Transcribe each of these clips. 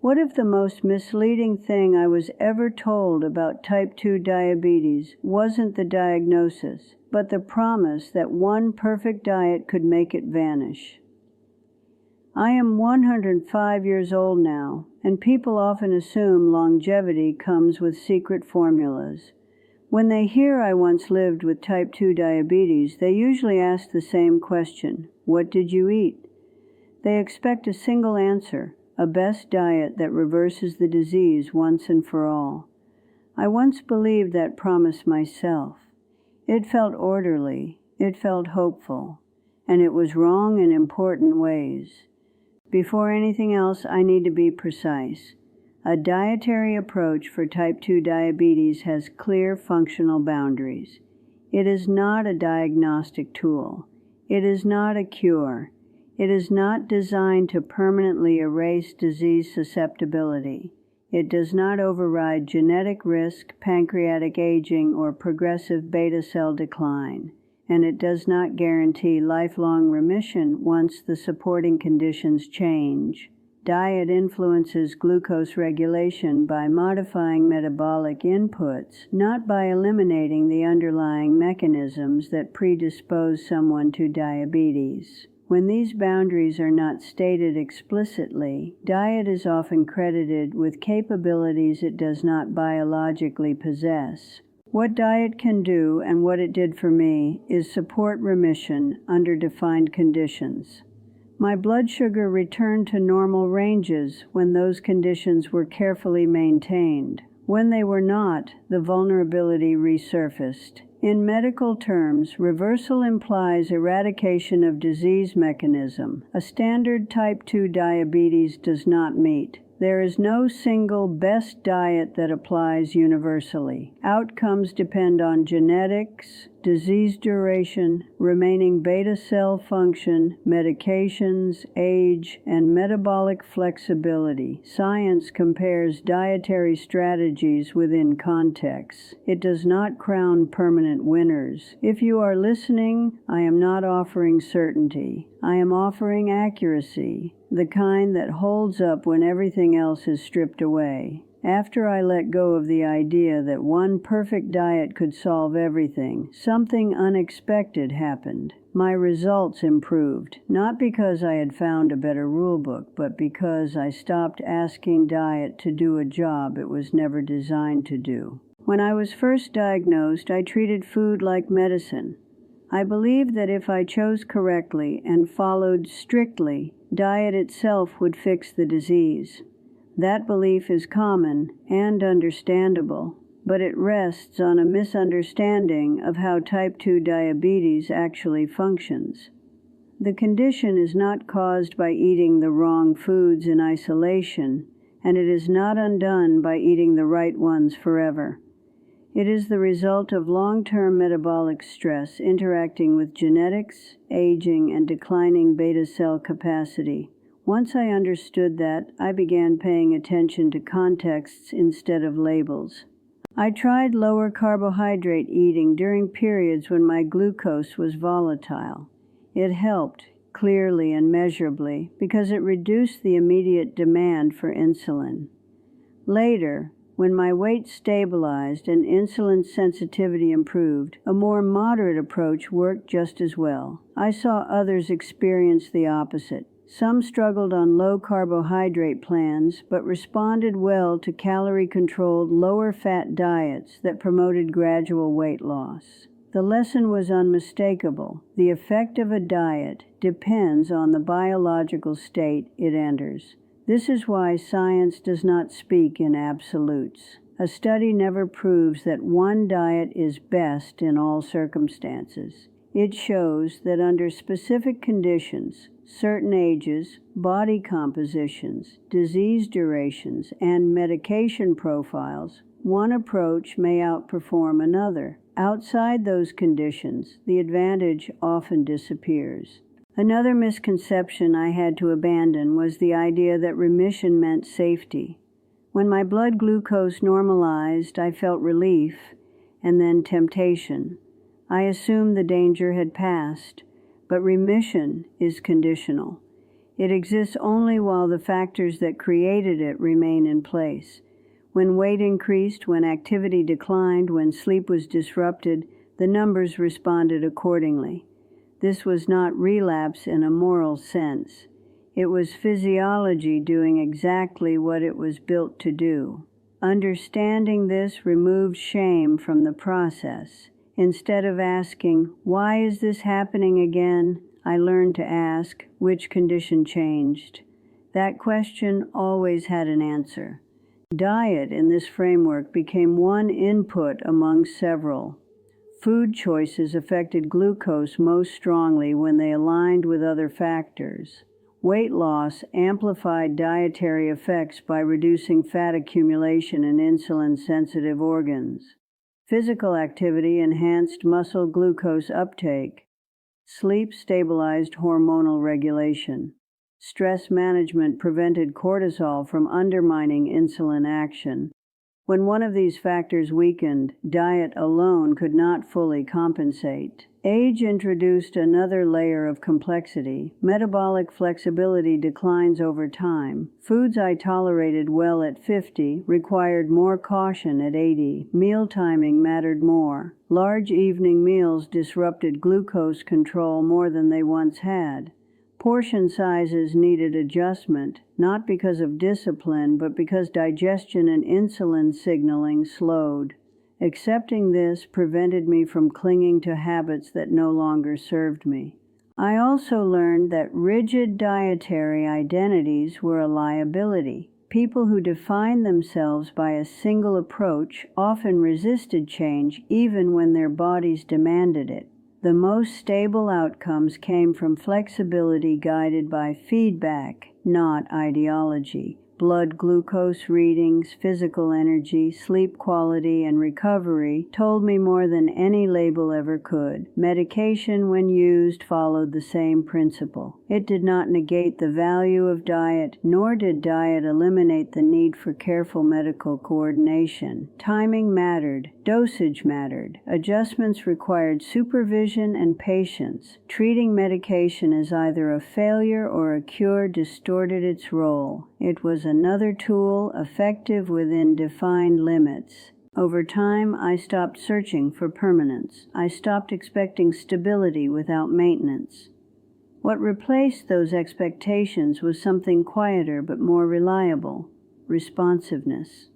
What if the most misleading thing I was ever told about type 2 diabetes wasn't the diagnosis, but the promise that one perfect diet could make it vanish? I am 105 years old now, and people often assume longevity comes with secret formulas. When they hear I once lived with type 2 diabetes, they usually ask the same question: what did you eat? They expect a single answer, a best diet that reverses the disease once and for all. I once believed that promise myself. It felt orderly, it felt hopeful, and it was wrong in important ways. Before anything else, I need to be precise. A dietary approach for type 2 diabetes has clear functional boundaries. It is not a diagnostic tool. It is not a cure. It is not designed to permanently erase disease susceptibility. It does not override genetic risk, pancreatic aging, or progressive beta cell decline. And it does not guarantee lifelong remission once the supporting conditions change. Diet influences glucose regulation by modifying metabolic inputs, not by eliminating the underlying mechanisms that predispose someone to diabetes. When these boundaries are not stated explicitly, diet is often credited with capabilities it does not biologically possess. What diet can do, and what it did for me, is support remission under defined conditions. My blood sugar returned to normal ranges when those conditions were carefully maintained. When they were not, the vulnerability resurfaced. In medical terms, reversal implies eradication of disease mechanism, a standard type 2 diabetes does not meet. There is no single best diet that applies universally. Outcomes depend on genetics, disease duration, remaining beta cell function, medications, age, and metabolic flexibility. Science compares dietary strategies within contexts. It does not crown permanent winners. If you are listening, I am not offering certainty. I am offering accuracy, the kind that holds up when everything else is stripped away. After I let go of the idea that one perfect diet could solve everything, something unexpected happened. My results improved, not because I had found a better rulebook, but because I stopped asking diet to do a job it was never designed to do. When I was first diagnosed, I treated food like medicine. I believed that if I chose correctly and followed strictly, diet itself would fix the disease. That belief is common and understandable, but it rests on a misunderstanding of how type 2 diabetes actually functions. The condition is not caused by eating the wrong foods in isolation, and it is not undone by eating the right ones forever. It is the result of long-term metabolic stress interacting with genetics, aging, and declining beta cell capacity. Once I understood that, I began paying attention to contexts instead of labels. I tried lower carbohydrate eating during periods when my glucose was volatile. It helped, clearly and measurably, because it reduced the immediate demand for insulin. Later, when my weight stabilized and insulin sensitivity improved, a more moderate approach worked just as well. I saw others experience the opposite. Some struggled on low-carbohydrate plans, but responded well to calorie-controlled, lower-fat diets that promoted gradual weight loss. The lesson was unmistakable. The effect of a diet depends on the biological state it enters. This is why science does not speak in absolutes. A study never proves that one diet is best in all circumstances. It shows that under specific conditions, certain ages, body compositions, disease durations, and medication profiles, one approach may outperform another. Outside those conditions, the advantage often disappears. Another misconception I had to abandon was the idea that remission meant safety. When my blood glucose normalized, I felt relief, and then temptation. I assumed the danger had passed, but remission is conditional. It exists only while the factors that created it remain in place. When weight increased, when activity declined, when sleep was disrupted, the numbers responded accordingly. This was not relapse in a moral sense. It was physiology doing exactly what it was built to do. Understanding this removed shame from the process. Instead of asking, "Why is this happening again?" I learned to ask, "Which condition changed?" That question always had an answer. Diet in this framework became one input among several. Food choices affected glucose most strongly when they aligned with other factors. Weight loss amplified dietary effects by reducing fat accumulation in insulin-sensitive organs. Physical activity enhanced muscle glucose uptake. Sleep stabilized hormonal regulation. Stress management prevented cortisol from undermining insulin action. When one of these factors weakened, diet alone could not fully compensate. Age introduced another layer of complexity. Metabolic flexibility declines over time. Foods I tolerated well at 50 required more caution at 80. Meal timing mattered more. Large evening meals disrupted glucose control more than they once had. Portion sizes needed adjustment, not because of discipline, but because digestion and insulin signaling slowed. Accepting this prevented me from clinging to habits that no longer served me. I also learned that rigid dietary identities were a liability. People who defined themselves by a single approach often resisted change even when their bodies demanded it. The most stable outcomes came from flexibility guided by feedback, not ideology. Blood glucose readings, physical energy, sleep quality, and recovery told me more than any label ever could. Medication, when used, followed the same principle. It did not negate the value of diet, nor did diet eliminate the need for careful medical coordination. Timing mattered. Dosage mattered. Adjustments required supervision and patience. Treating medication as either a failure or a cure distorted its role. It was another tool, effective within defined limits. Over time, I stopped searching for permanence. I stopped expecting stability without maintenance. What replaced those expectations was something quieter but more reliable: responsiveness.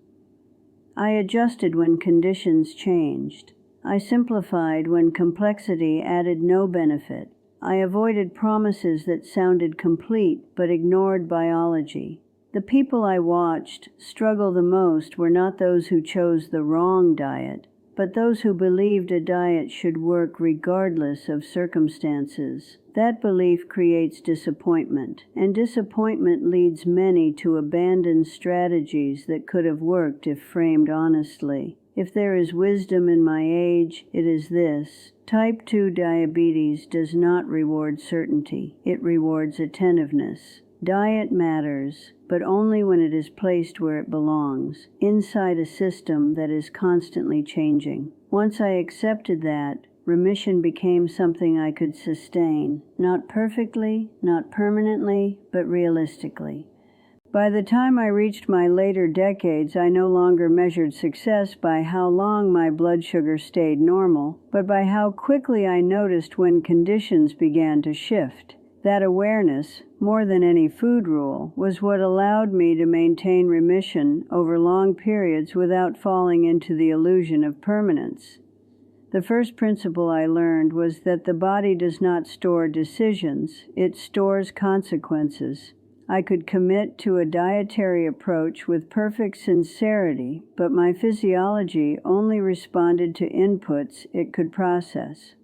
I adjusted when conditions changed. I simplified when complexity added no benefit. I avoided promises that sounded complete but ignored biology. The people I watched struggle the most were not those who chose the wrong diet, but those who believed a diet should work regardless of circumstances. That belief creates disappointment, and disappointment leads many to abandon strategies that could have worked if framed honestly. If there is wisdom in my age, it is this: type 2 diabetes does not reward certainty, it rewards attentiveness. Diet matters, but only when it is placed where it belongs, inside a system that is constantly changing. Once I accepted that, remission became something I could sustain, not perfectly, not permanently, but realistically. By the time I reached my later decades, I no longer measured success by how long my blood sugar stayed normal, but by how quickly I noticed when conditions began to shift. That awareness, more than any food rule, was what allowed me to maintain remission over long periods without falling into the illusion of permanence. The first principle I learned was that the body does not store decisions, it stores consequences. I could commit to a dietary approach with perfect sincerity, but my physiology only responded to inputs it could process.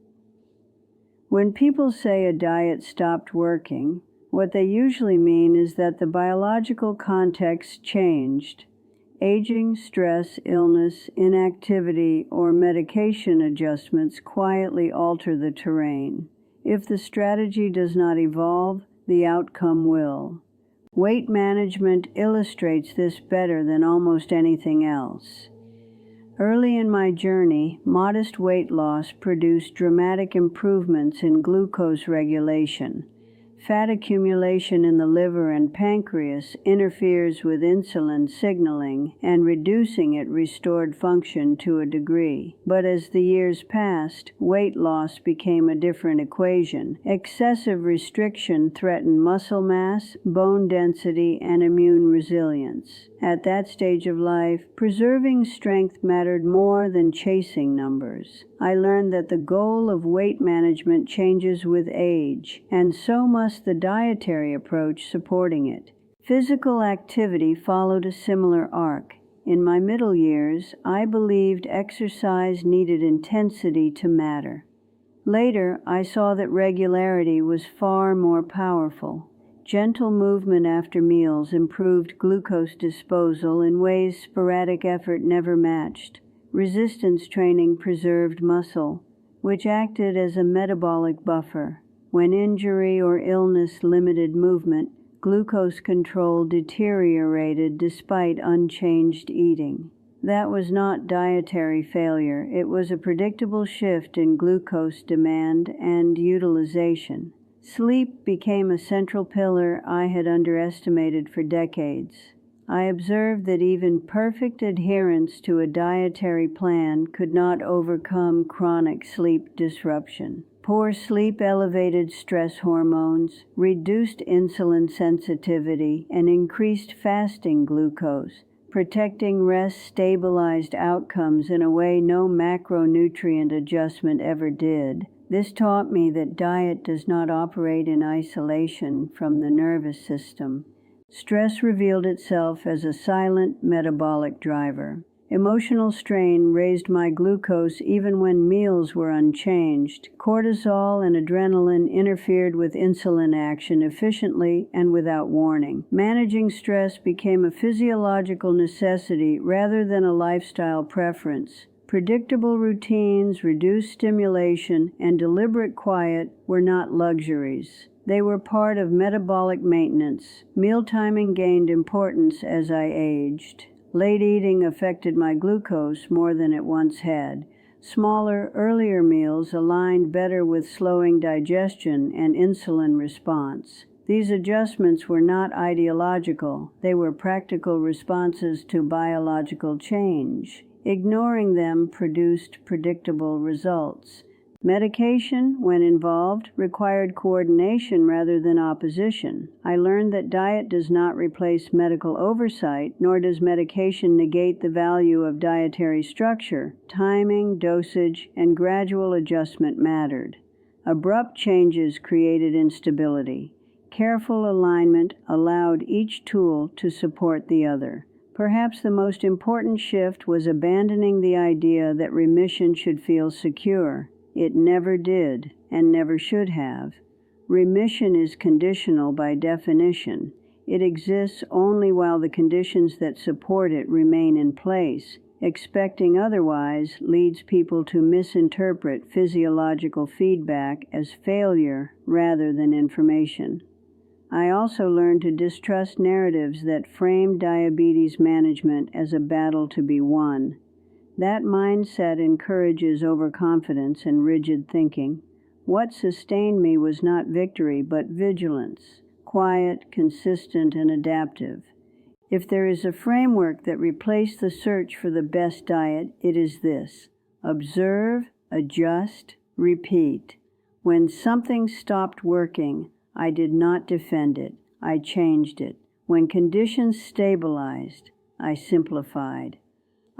When people say a diet stopped working, what they usually mean is that the biological context changed. Aging, stress, illness, inactivity, or medication adjustments quietly alter the terrain. If the strategy does not evolve, the outcome will. Weight management illustrates this better than almost anything else. Early in my journey, modest weight loss produced dramatic improvements in glucose regulation. Fat accumulation in the liver and pancreas interferes with insulin signaling, and reducing it restored function to a degree. But as the years passed, weight loss became a different equation. Excessive restriction threatened muscle mass, bone density, and immune resilience. At that stage of life, preserving strength mattered more than chasing numbers. I learned that the goal of weight management changes with age, and so must the dietary approach supporting it. Physical activity followed a similar arc. In my middle years, I believed exercise needed intensity to matter. Later, I saw that regularity was far more powerful. Gentle movement after meals improved glucose disposal in ways sporadic effort never matched. Resistance training preserved muscle, which acted as a metabolic buffer. When injury or illness limited movement, glucose control deteriorated despite unchanged eating. That was not dietary failure. It was a predictable shift in glucose demand and utilization. Sleep became a central pillar I had underestimated for decades. I observed that even perfect adherence to a dietary plan could not overcome chronic sleep disruption. Poor sleep elevated stress hormones, reduced insulin sensitivity, and increased fasting glucose. Protecting rest stabilized outcomes in a way no macronutrient adjustment ever did. This taught me that diet does not operate in isolation from the nervous system. Stress revealed itself as a silent metabolic driver. Emotional strain raised my glucose even when meals were unchanged. Cortisol and adrenaline interfered with insulin action efficiently and without warning. Managing stress became a physiological necessity rather than a lifestyle preference. Predictable routines, reduced stimulation, and deliberate quiet were not luxuries. They were part of metabolic maintenance. Meal timing gained importance as I aged. Late eating affected my glucose more than it once had. Smaller, earlier meals aligned better with slowing digestion and insulin response. These adjustments were not ideological. They were practical responses to biological change. Ignoring them produced predictable results. Medication, when involved, required coordination rather than opposition. I learned that diet does not replace medical oversight, nor does medication negate the value of dietary structure. Timing, dosage, and gradual adjustment mattered. Abrupt changes created instability. Careful alignment allowed each tool to support the other. Perhaps the most important shift was abandoning the idea that remission should feel secure. It never did, and never should have. Remission is conditional by definition. It exists only while the conditions that support it remain in place. Expecting otherwise leads people to misinterpret physiological feedback as failure rather than information. I also learned to distrust narratives that frame diabetes management as a battle to be won. That mindset encourages overconfidence and rigid thinking. What sustained me was not victory, but vigilance, quiet, consistent, and adaptive. If there is a framework that replaced the search for the best diet, it is this: observe, adjust, repeat. When something stopped working, I did not defend it. I changed it. When conditions stabilized, I simplified.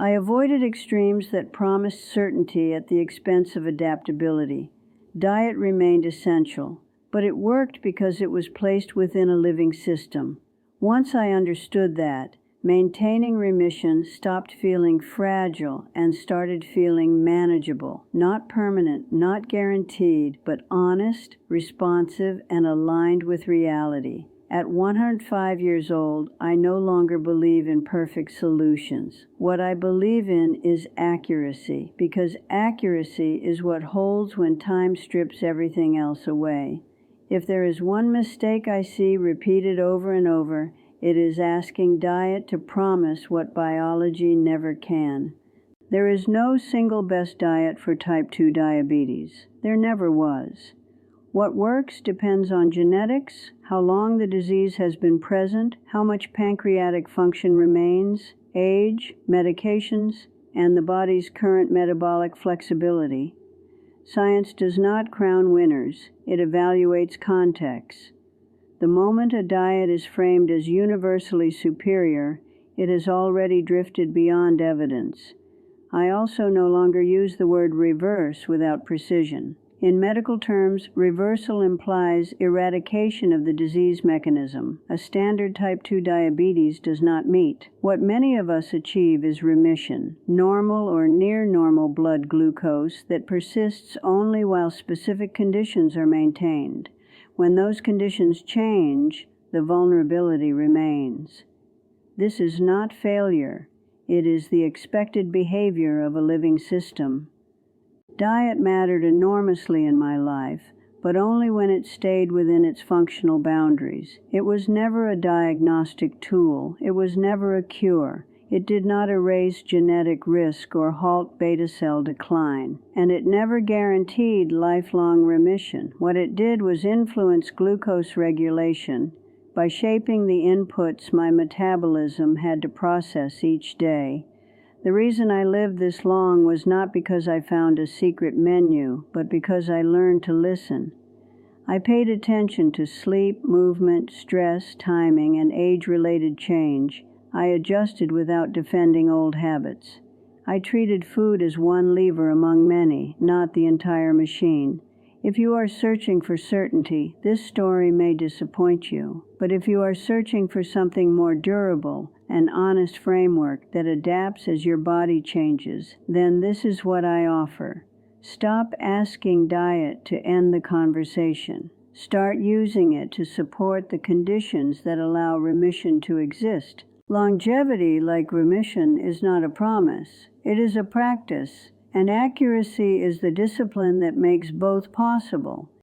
I avoided extremes that promised certainty at the expense of adaptability. Diet remained essential, but it worked because it was placed within a living system. Once I understood that, maintaining remission stopped feeling fragile and started feeling manageable, not permanent, not guaranteed, but honest, responsive, and aligned with reality. At 105 years old, I no longer believe in perfect solutions. What I believe in is accuracy, because accuracy is what holds when time strips everything else away. If there is one mistake I see repeated over and over, it is asking diet to promise what biology never can. There is no single best diet for type 2 diabetes. There never was. What works depends on genetics, how long the disease has been present, how much pancreatic function remains, age, medications, and the body's current metabolic flexibility. Science does not crown winners, it evaluates context. The moment a diet is framed as universally superior, it has already drifted beyond evidence. I also no longer use the word reverse without precision. In medical terms, reversal implies eradication of the disease mechanism. A standard type 2 diabetes does not meet. What many of us achieve is remission, normal or near normal blood glucose that persists only while specific conditions are maintained. When those conditions change, the vulnerability remains. This is not failure. It is the expected behavior of a living system. Diet mattered enormously in my life, but only when it stayed within its functional boundaries. It was never a diagnostic tool. It was never a cure. It did not erase genetic risk or halt beta cell decline, and it never guaranteed lifelong remission. What it did was influence glucose regulation by shaping the inputs my metabolism had to process each day. The reason I lived this long was not because I found a secret menu, but because I learned to listen. I paid attention to sleep, movement, stress, timing, and age-related change. I adjusted without defending old habits. I treated food as one lever among many, not the entire machine. If you are searching for certainty, this story may disappoint you. But if you are searching for something more durable, an honest framework that adapts as your body changes, then this is what I offer. Stop asking diet to end the conversation. Start using it to support the conditions that allow remission to exist. Longevity, like remission, is not a promise. It is a practice, and accuracy is the discipline that makes both possible.